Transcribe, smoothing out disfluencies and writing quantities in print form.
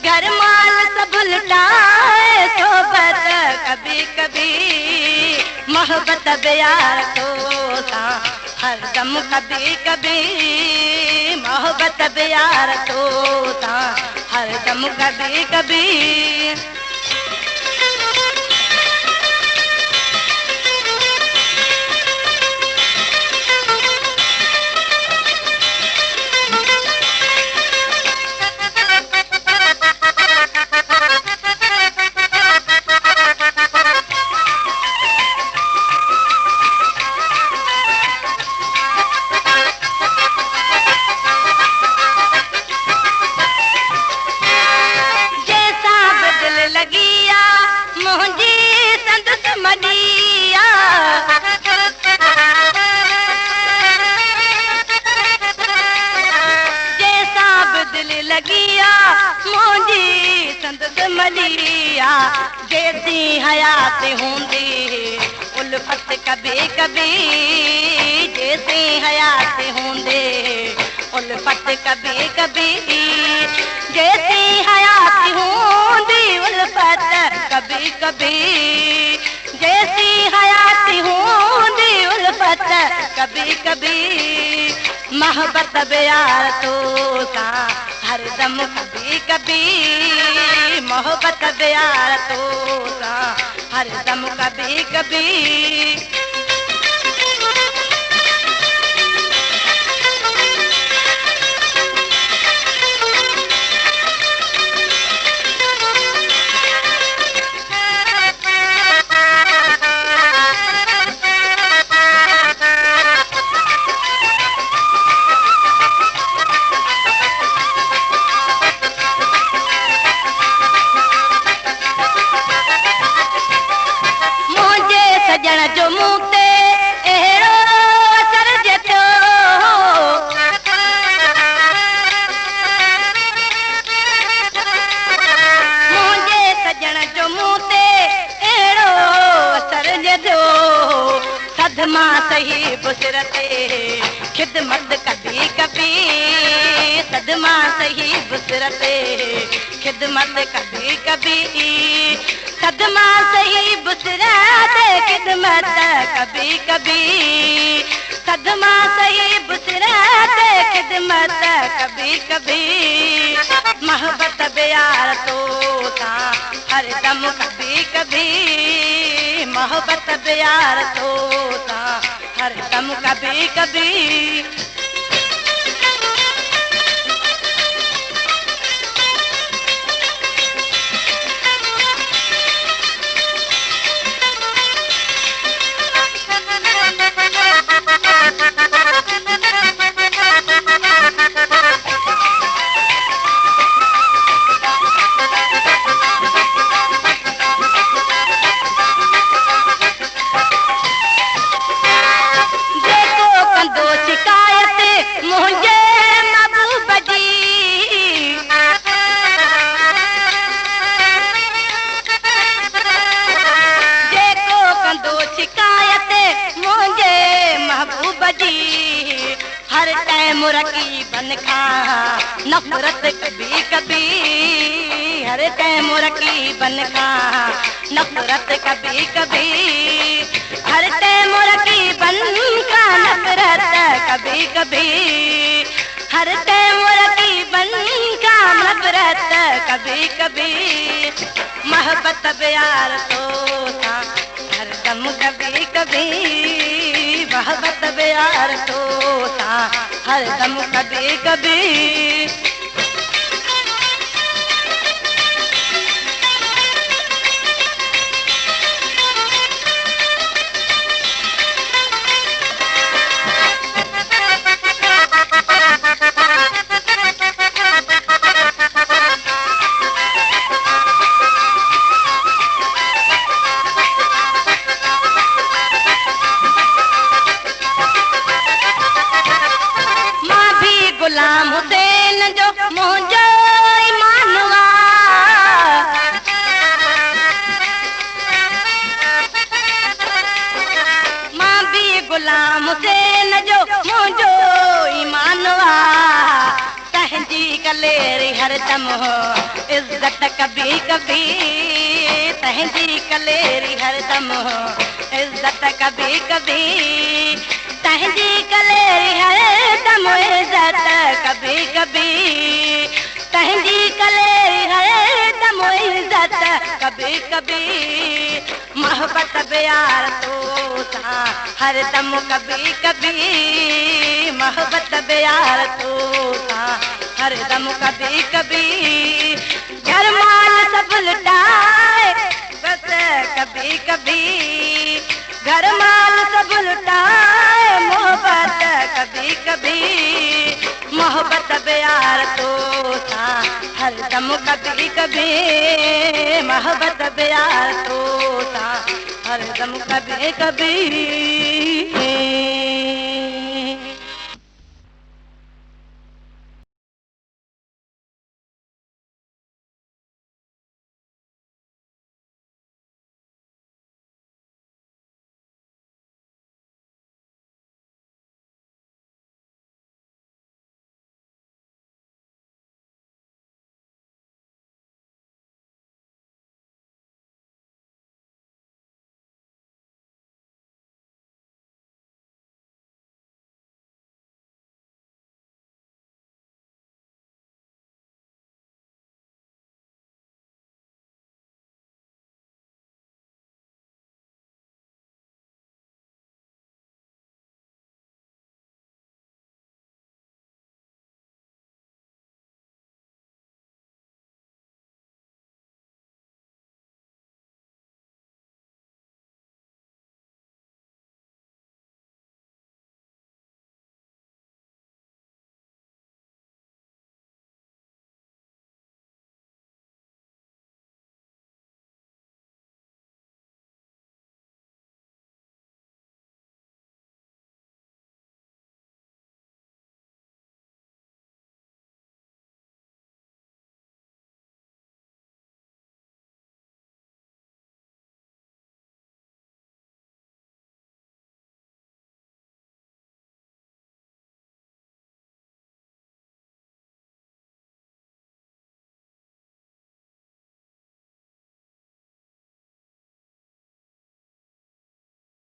घर माल सब लुटाए सोबत कभी कभी मोहब्बत प्यार तो था हरदम कभी कभी मोहब्बत प्यार तो था हरदम कभी कभी जैसी हयात होंदी उल्फत कभी कभी जैसी हयात होंदे उल्फत कभी कभी जैसी हयात होंदी उल्फत कभी कभी जैसी हयात होंदी उल्फत कभी कभी मोहब्बत प्यार तो सा हरदम कभी कभी मोहब्बत प्यार तो सा हरदम कभी कभी जो मुते एड़ो असर जतो मुझे सजण जो मुते एड़ो असर जतो सदमा सही बुसरते खिदमत कभी कभी सदमा सही बुसरते खिदमत कभी कभी सदमा सही बुसरते खिदमत कभी कभी सदमा सही बुसरते खिदमत कभी कभी मोहब्बत प्यार तो था हरदम कभी कभी मोहब्बत प्यार तो था हरदम कभी कभी हर टाइम रकीबन खां नफरत कभी कभी हर टाइम रकीबन खां नफरत कभी कभी हर टाइम रकीबन खां नफरत कभी कभी हर टाइम रकीबन खां नफरत कभी कभी मोहब्बत प्यार तो था हरदम कभी कभी मोहब्बत प्यार तो था हरदम कभी कभी गुलाम हुसैन जो हरदम हो इज्जत कभी कभी तहजी कलेरी हरदम हो इज्जत कभी कभी तहजी कलेरी हरदम इज्जत कभी कभी तहजी कलेरी हरदम इज्जत कभी कभी मोहब्बत प्यार तो सा हरदम कभी कभी मोहब्बत प्यार तो सा हरदम कभी कभी घर माल सब लुटाए बस कभी कभी घर माल सब लुटाए मोहब्बत कभी कभी मोहब्बत प्यार तो सा हरदम कभी कभी मोहब्बत प्यार तो सा हरदम कभी कभी